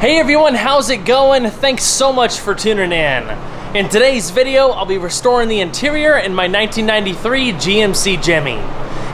Hey everyone, how's it going? Thanks so much for tuning in. In today's video, I'll be restoring the interior in my 1993 GMC Jimmy.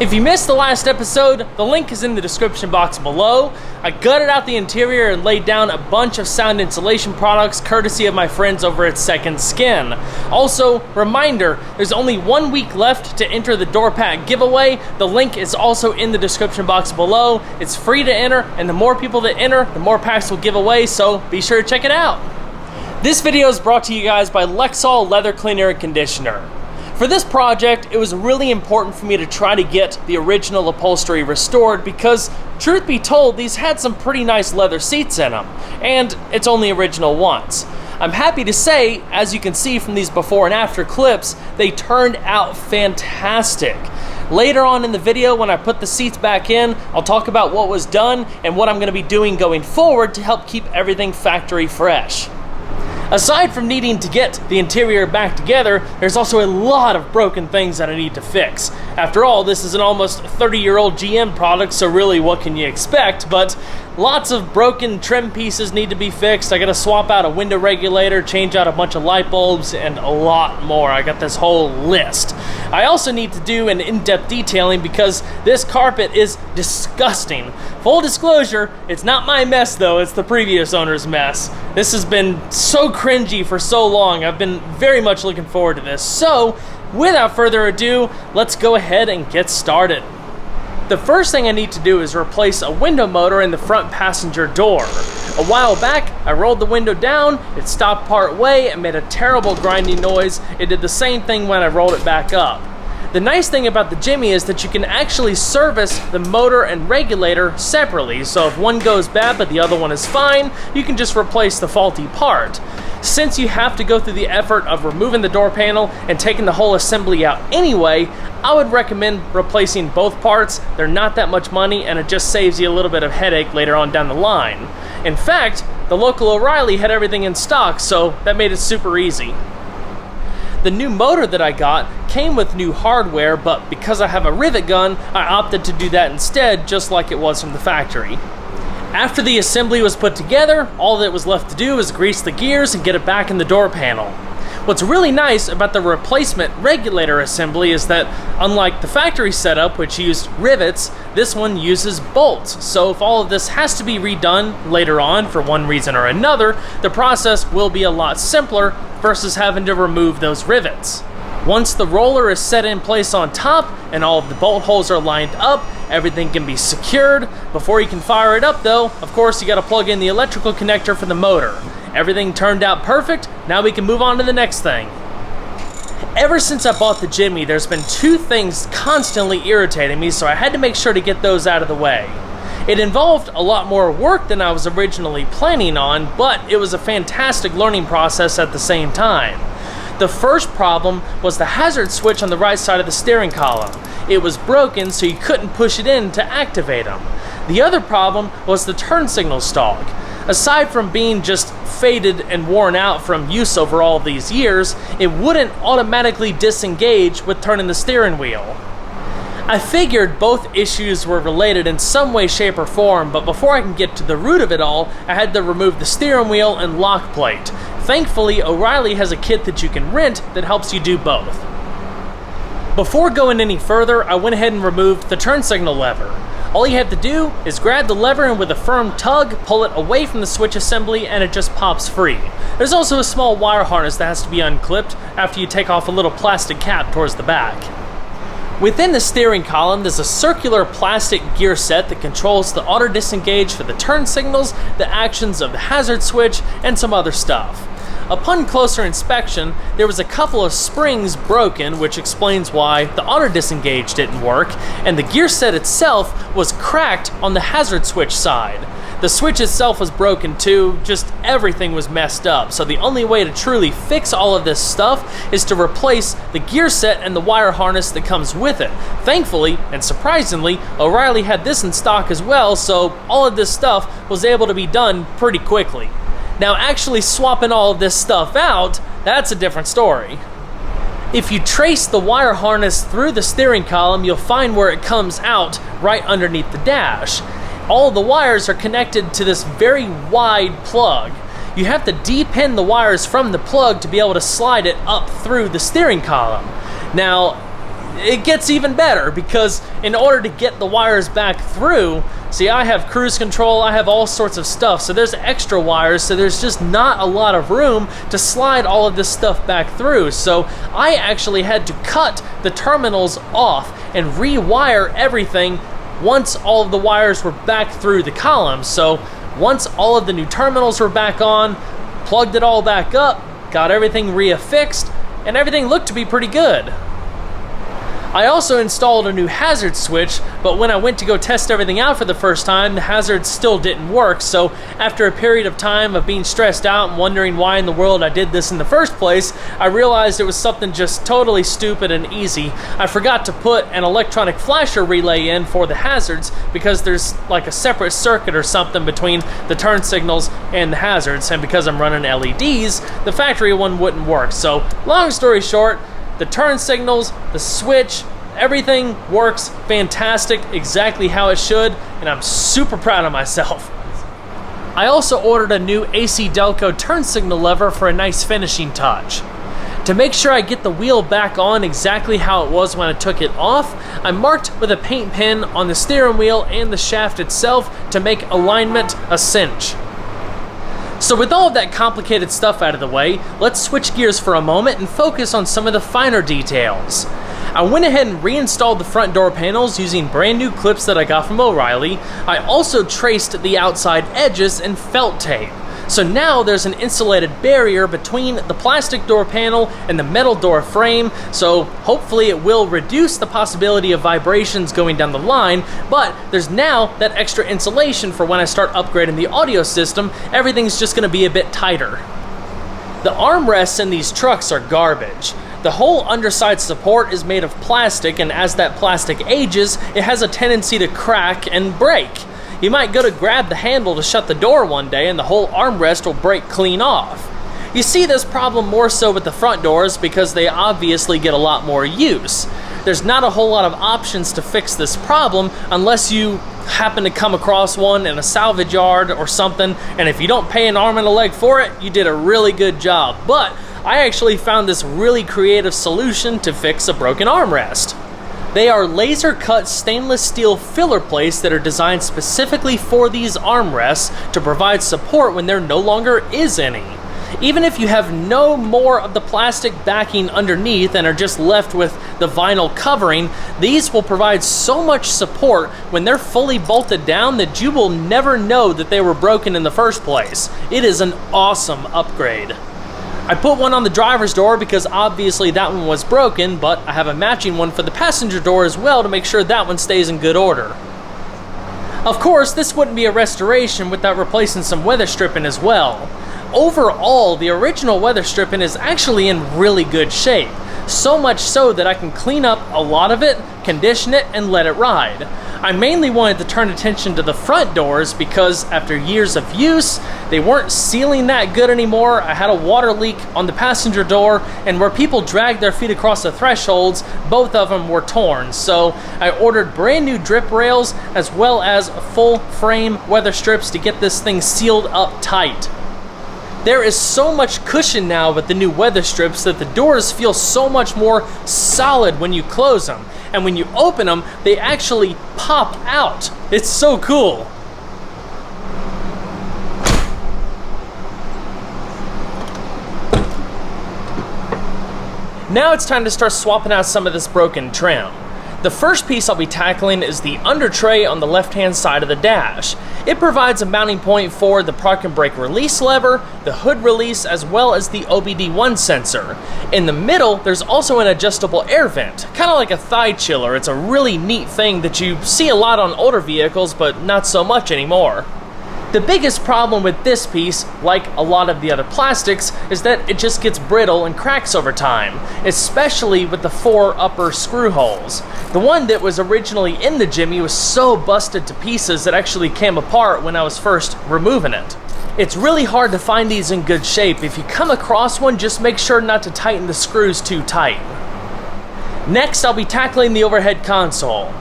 If you missed the last episode, the link is in the description box below. I gutted out the interior and laid down a bunch of sound insulation products courtesy of my friends over at Second Skin. Also, reminder, there's only 1 week left to enter the door pack giveaway. The link is also in the description box below. It's free to enter, and the more people that enter, the more packs we'll give away, so be sure to check it out. This video is brought to you guys by Lexol Leather Cleaner and Conditioner. For this project, it was really important for me to try to get the original upholstery restored because, truth be told, these had some pretty nice leather seats in them, and it's only original once. I'm happy to say, as you can see from these before and after clips, they turned out fantastic. Later on in the video, when I put the seats back in, I'll talk about what was done and what I'm going to be doing going forward to help keep everything factory fresh. Aside from needing to get the interior back together, there's also a lot of broken things that I need to fix. After all, this is an almost 30-year-old GM product, so really what can you expect? But lots of broken trim pieces need to be fixed. I gotta swap out a window regulator, change out a bunch of light bulbs, and a lot more. I got this whole list. I also need to do an in-depth detailing because this carpet is disgusting. Full disclosure, it's not my mess though, it's the previous owner's mess. This has been so cringy for so long. I've been very much looking forward to this. So, without further ado, let's go ahead and get started. The first thing I need to do is replace a window motor in the front passenger door. A while back, I rolled the window down, it stopped part way and made a terrible grinding noise. It did the same thing when I rolled it back up. The nice thing about the Jimmy is that you can actually service the motor and regulator separately, so if one goes bad but the other one is fine, you can just replace the faulty part. Since you have to go through the effort of removing the door panel and taking the whole assembly out anyway, I would recommend replacing both parts. They're not that much money and it just saves you a little bit of headache later on down the line. In fact, the local O'Reilly had everything in stock, so that made it super easy. The new motor that I got came with new hardware, but because I have a rivet gun, I opted to do that instead, just like it was from the factory. After the assembly was put together, all that was left to do was grease the gears and get it back in the door panel. What's really nice about the replacement regulator assembly is that, unlike the factory setup, which used rivets, this one uses bolts. So if all of this has to be redone later on for one reason or another, the process will be a lot simpler versus having to remove those rivets. Once the roller is set in place on top and all of the bolt holes are lined up, everything can be secured. Before you can fire it up though, of course you gotta plug in the electrical connector for the motor. Everything turned out perfect, now we can move on to the next thing. Ever since I bought the Jimmy, there's been two things constantly irritating me, so I had to make sure to get those out of the way. It involved a lot more work than I was originally planning on, but it was a fantastic learning process at the same time. The first problem was the hazard switch on the right side of the steering column. It was broken, so you couldn't push it in to activate them. The other problem was the turn signal stalk. Aside from being just faded and worn out from use over all these years, it wouldn't automatically disengage with turning the steering wheel. I figured both issues were related in some way, shape, or form, but before I can get to the root of it all, I had to remove the steering wheel and lock plate. Thankfully, O'Reilly has a kit that you can rent that helps you do both. Before going any further, I went ahead and removed the turn signal lever. All you have to do is grab the lever and with a firm tug, pull it away from the switch assembly and it just pops free. There's also a small wire harness that has to be unclipped after you take off a little plastic cap towards the back. Within the steering column, there's a circular plastic gear set that controls the auto disengage for the turn signals, the actions of the hazard switch, and some other stuff. Upon closer inspection, there was a couple of springs broken, which explains why the auto disengage didn't work, and the gear set itself was cracked on the hazard switch side. The switch itself was broken too, just everything was messed up, so the only way to truly fix all of this stuff is to replace the gear set and the wire harness that comes with it. Thankfully, and surprisingly, O'Reilly had this in stock as well, so all of this stuff was able to be done pretty quickly. Now actually swapping all of this stuff out, that's a different story. If you trace the wire harness through the steering column, you'll find where it comes out right underneath the dash. all the wires are connected to this very wide plug. You have to depin the wires from the plug to be able to slide it up through the steering column. Now, it gets even better because in order to get the wires back through, see, I have cruise control, I have all sorts of stuff, so there's extra wires, so there's just not a lot of room to slide all of this stuff back through. So I actually had to cut the terminals off and rewire everything once all of the wires were back through the column. So once all of the new terminals were back on, plugged it all back up, got everything reaffixed, and everything looked to be pretty good. I also installed a new hazard switch, but when I went to go test everything out for the first time, the hazard still didn't work. So after a period of time of being stressed out and wondering why in the world I did this in the first place, I realized it was something just totally stupid and easy. I forgot to put an electronic flasher relay in for the hazards because there's like a separate circuit or something between the turn signals and the hazards, and because I'm running LEDs, the factory one wouldn't work. So long story short, the turn signals, the switch, everything works fantastic, exactly how it should, and I'm super proud of myself. I also ordered a new AC Delco turn signal lever for a nice finishing touch. To make sure I get the wheel back on exactly how it was when I took it off, I marked with a paint pen on the steering wheel and the shaft itself to make alignment a cinch. So with all of that complicated stuff out of the way, let's switch gears for a moment and focus on some of the finer details. I went ahead and reinstalled the front door panels using brand new clips that I got from O'Reilly. I also traced the outside edges in felt tape. So now there's an insulated barrier between the plastic door panel and the metal door frame, so hopefully it will reduce the possibility of vibrations going down the line, but there's now that extra insulation for when I start upgrading the audio system. Everything's just gonna be a bit tighter. The armrests in these trucks are garbage. The whole underside support is made of plastic, and as that plastic ages, it has a tendency to crack and break. You might go to grab the handle to shut the door one day and the whole armrest will break clean off. You see this problem more so with the front doors because they obviously get a lot more use. There's not a whole lot of options to fix this problem unless you happen to come across one in a salvage yard or something, and if you don't pay an arm and a leg for it, you did a really good job. But I actually found this really creative solution to fix a broken armrest. They are laser-cut stainless steel filler plates that are designed specifically for these armrests to provide support when there no longer is any. Even if you have no more of the plastic backing underneath and are just left with the vinyl covering, these will provide so much support when they're fully bolted down that you will never know that they were broken in the first place. It is an awesome upgrade. I put one on the driver's door because obviously that one was broken, but I have a matching one for the passenger door as well to make sure that one stays in good order. Of course, this wouldn't be a restoration without replacing some weather stripping as well. Overall, the original weather stripping is actually in really good shape. So much so that I can clean up a lot of it, condition it, and let it ride. I mainly wanted to turn attention to the front doors because after years of use, they weren't sealing that good anymore. I had a water leak on the passenger door, and where people dragged their feet across the thresholds, both of them were torn. So I ordered brand new drip rails as well as full frame weather strips to get this thing sealed up tight. There is so much cushion now with the new weather strips that the doors feel so much more solid when you close them. And when you open them, they actually pop out. It's so cool. Now it's time to start swapping out some of this broken trim. The first piece I'll be tackling is the under tray on the left-hand side of the dash. It provides a mounting point for the park and brake release lever, the hood release, as well as the OBD1 sensor. In the middle, there's also an adjustable air vent, kind of like a thigh chiller. It's a really neat thing that you see a lot on older vehicles, but not so much anymore. The biggest problem with this piece, like a lot of the other plastics, is that it just gets brittle and cracks over time, especially with the 4 upper screw holes. The one that was originally in the Jimmy was so busted to pieces that actually came apart when I was first removing it. It's really hard to find these in good shape. If you come across one, just make sure not to tighten the screws too tight. Next, I'll be tackling the overhead console.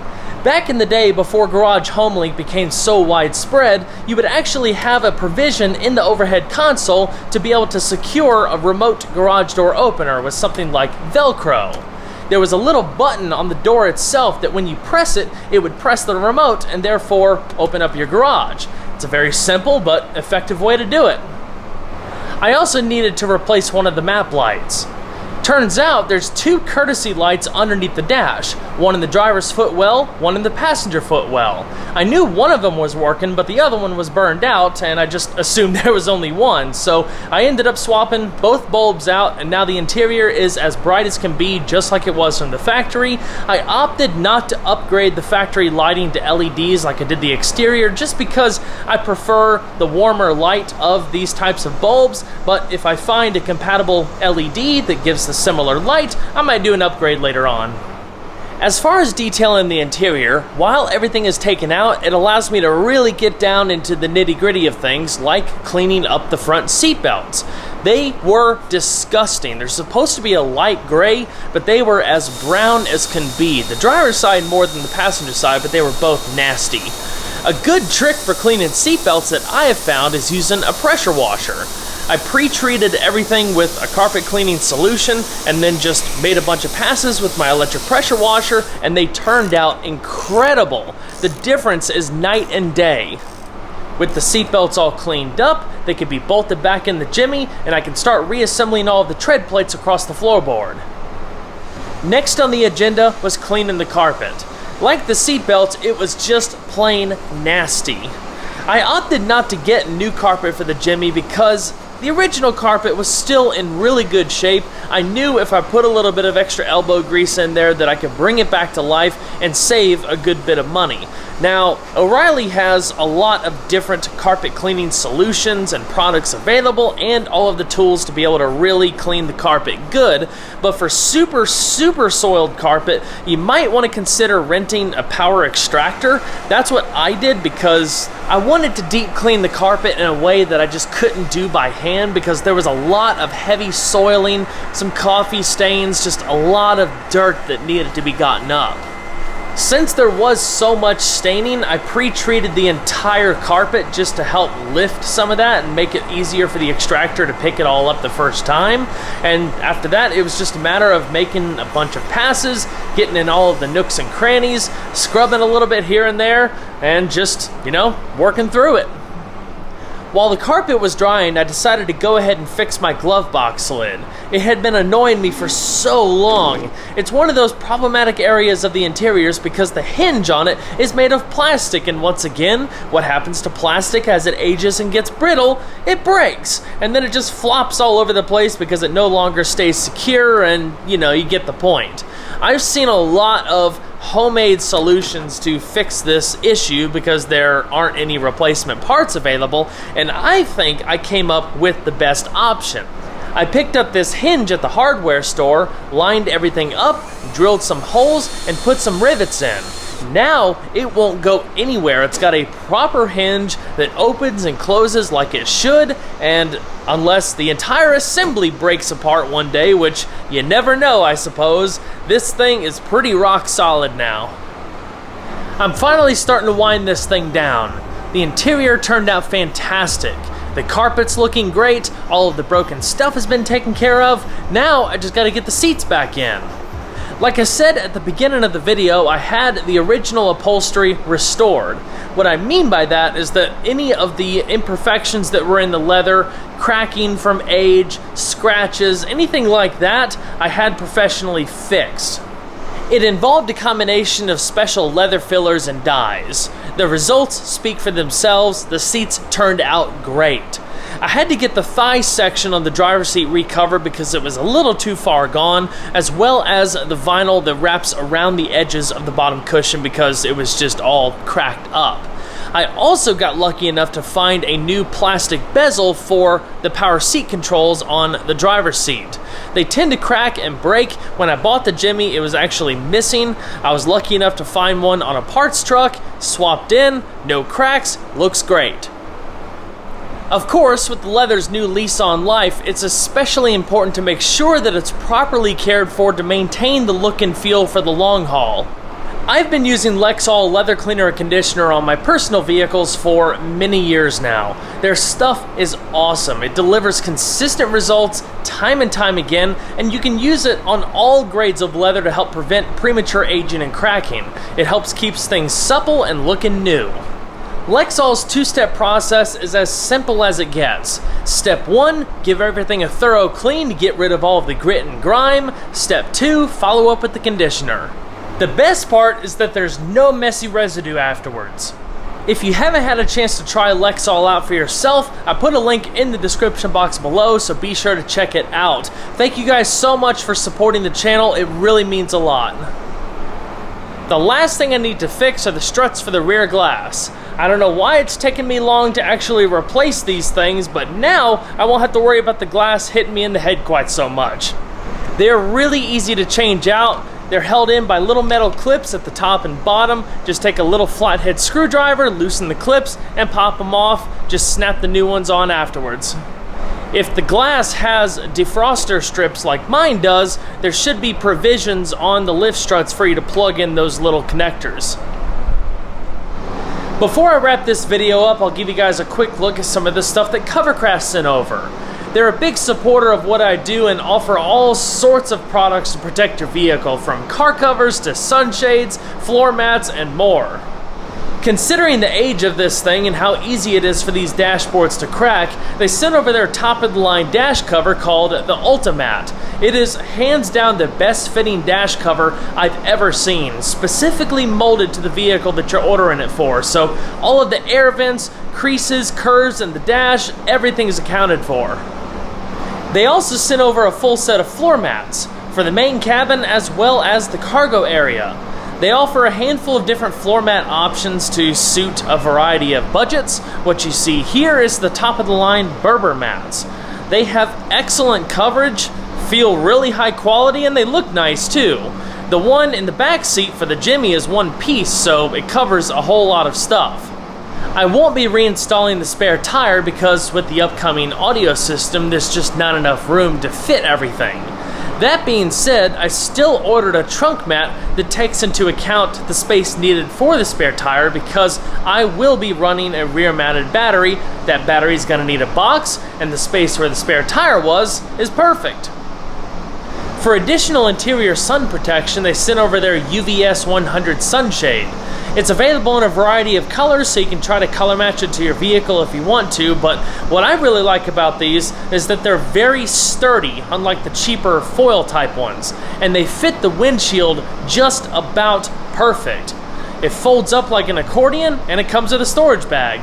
Back in the day, before Garage HomeLink became so widespread, you would actually have a provision in the overhead console to be able to secure a remote garage door opener with something like Velcro. There was a little button on the door itself that when you press it, it would press the remote and therefore open up your garage. It's a very simple but effective way to do it. I also needed to replace one of the map lights. Turns out there's two courtesy lights underneath the dash, one in the driver's footwell, one in the passenger footwell. I knew one of them was working, but the other one was burned out, and I just assumed there was only one, so I ended up swapping both bulbs out, and now the interior is as bright as can be, just like it was from the factory. I opted not to upgrade the factory lighting to LEDs like I did the exterior, just because I prefer the warmer light of these types of bulbs, but if I find a compatible LED that gives the similar light, I might do an upgrade later on. As far as detailing the interior, while everything is taken out, it allows me to really get down into the nitty-gritty of things, like cleaning up the front seat belts. They were disgusting. They're supposed to be a light gray, but they were as brown as can be. The driver's side more than the passenger side, but they were both nasty. A good trick for cleaning seat belts that I have found is using a pressure washer. I pre-treated everything with a carpet cleaning solution and then just made a bunch of passes with my electric pressure washer, and they turned out incredible. The difference is night and day. With the seatbelts all cleaned up, they could be bolted back in the Jimmy, and I can start reassembling all of the tread plates across the floorboard. Next on the agenda was cleaning the carpet. Like the seatbelts, it was just plain nasty. I opted not to get new carpet for the Jimmy because the original carpet was still in really good shape. I knew if I put a little bit of extra elbow grease in there that I could bring it back to life and save a good bit of money. Now, O'Reilly has a lot of different carpet cleaning solutions and products available and all of the tools to be able to really clean the carpet good, but for super soiled carpet, you might want to consider renting a power extractor. That's what I did because I wanted to deep clean the carpet in a way that I just couldn't do by hand because there was a lot of heavy soiling, some coffee stains, just a lot of dirt that needed to be gotten up. Since there was so much staining, I pre-treated the entire carpet just to help lift some of that and make it easier for the extractor to pick it all up the first time. And after that, it was just a matter of making a bunch of passes, getting in all of the nooks and crannies, scrubbing a little bit here and there, and just, working through it. While the carpet was drying, I decided to go ahead and fix my glove box lid. It had been annoying me for so long. It's one of those problematic areas of the interiors because the hinge on it is made of plastic, and once again, what happens to plastic as it ages and gets brittle? It breaks, and then it just flops all over the place because it no longer stays secure, and you get the point. I've seen a lot of homemade solutions to fix this issue because there aren't any replacement parts available, and I think I came up with the best option. I picked up this hinge at the hardware store, lined everything up, drilled some holes, and put some rivets in. Now it won't go anywhere. It's got a proper hinge that opens and closes like it should, and unless the entire assembly breaks apart one day, which you never know, I suppose, this thing is pretty rock solid now. I'm finally starting to wind this thing down. The interior turned out fantastic. The carpet's looking great, all of the broken stuff has been taken care of. Now I just gotta get the seats back in. Like I said at the beginning of the video, I had the original upholstery restored. What I mean by that is that any of the imperfections that were in the leather, cracking from age, scratches, anything like that, I had professionally fixed. It involved a combination of special leather fillers and dyes. The results speak for themselves. The seats turned out great. I had to get the thigh section on the driver's seat recovered because it was a little too far gone, as well as the vinyl that wraps around the edges of the bottom cushion because it was just all cracked up. I also got lucky enough to find a new plastic bezel for the power seat controls on the driver's seat. They tend to crack and break. When I bought the Jimmy, it was actually missing. I was lucky enough to find one on a parts truck, swapped in, no cracks, looks great. Of course, with the leather's new lease on life, it's especially important to make sure that it's properly cared for to maintain the look and feel for the long haul. I've been using Lexol leather cleaner and conditioner on my personal vehicles for many years now. Their stuff is awesome. It delivers consistent results time and time again, and you can use it on all grades of leather to help prevent premature aging and cracking. It helps keeps things supple and looking new. Lexol's two-step process is as simple as it gets. Step 1, give everything a thorough clean to get rid of all of the grit and grime. Step 2, follow up with the conditioner. The best part is that there's no messy residue afterwards. If you haven't had a chance to try Lexol out for yourself, I put a link in the description box below, so be sure to check it out. Thank you guys so much for supporting the channel, it really means a lot. The last thing I need to fix are the struts for the rear glass. I don't know why it's taken me long to actually replace these things, but now I won't have to worry about the glass hitting me in the head quite so much. They're really easy to change out. They're held in by little metal clips at the top and bottom. Just take a little flathead screwdriver, loosen the clips, and pop them off. Just snap the new ones on afterwards. If the glass has defroster strips like mine does, there should be provisions on the lift struts for you to plug in those little connectors. Before I wrap this video up, I'll give you guys a quick look at some of the stuff that Covercraft sent over. They're a big supporter of what I do and offer all sorts of products to protect your vehicle, from car covers to sunshades, floor mats, and more. Considering the age of this thing and how easy it is for these dashboards to crack, they sent over their top-of-the-line dash cover called the Ultimat. It is hands down the best fitting dash cover I've ever seen, specifically molded to the vehicle that you're ordering it for. So all of the air vents, creases, curves, and the dash, everything is accounted for. They also sent over a full set of floor mats for the main cabin as well as the cargo area. They offer a handful of different floor mat options to suit a variety of budgets. What you see here is the top-of-the-line Berber mats. They have excellent coverage, feel really high quality, and they look nice too. The one in the back seat for the Jimmy is one piece, so it covers a whole lot of stuff. I won't be reinstalling the spare tire because with the upcoming audio system, there's just not enough room to fit everything. That being said, I still ordered a trunk mat that takes into account the space needed for the spare tire because I will be running a rear mounted battery. That battery is going to need a box, and the space where the spare tire was is perfect. For additional interior sun protection, they sent over their UVS 100 sunshade. It's available in a variety of colors, so you can try to color match it to your vehicle if you want to, but what I really like about these is that they're very sturdy, unlike the cheaper foil type ones, and they fit the windshield just about perfect. It folds up like an accordion, and it comes with a storage bag.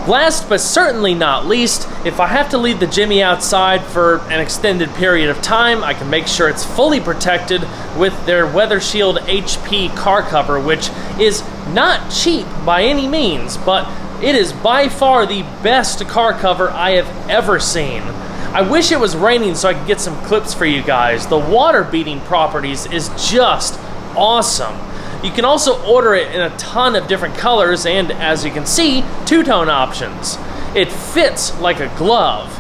Last but certainly not least, if I have to leave the Jimmy outside for an extended period of time, I can make sure it's fully protected with their Weather Shield HP car cover, which is not cheap by any means, but it is by far the best car cover I have ever seen. I wish it was raining so I could get some clips for you guys. The water beating properties is just awesome. You can also order it in a ton of different colors and, as you can see, two-tone options. It fits like a glove.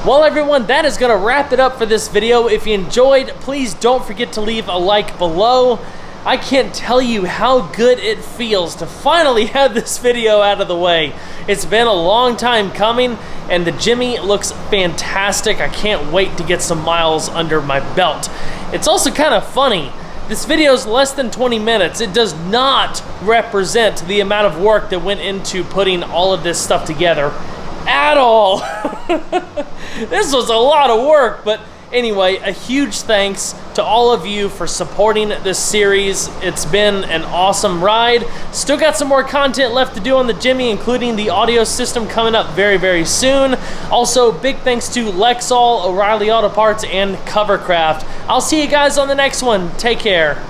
Well everyone, that is going to wrap it up for this video. If you enjoyed, please don't forget to leave a like below. I can't tell you how good it feels to finally have this video out of the way. It's been a long time coming, and the Jimmy looks fantastic. I can't wait to get some miles under my belt. It's also kind of funny. This video is less than 20 minutes. It does not represent the amount of work that went into putting all of this stuff together at all. This was a lot of work, but anyway, a huge thanks to all of you for supporting this series. It's been an awesome ride. Still got some more content left to do on the Jimmy, including the audio system coming up very, very soon. Also, big thanks to Lexol, O'Reilly Auto Parts, and Covercraft. I'll see you guys on the next one. Take care.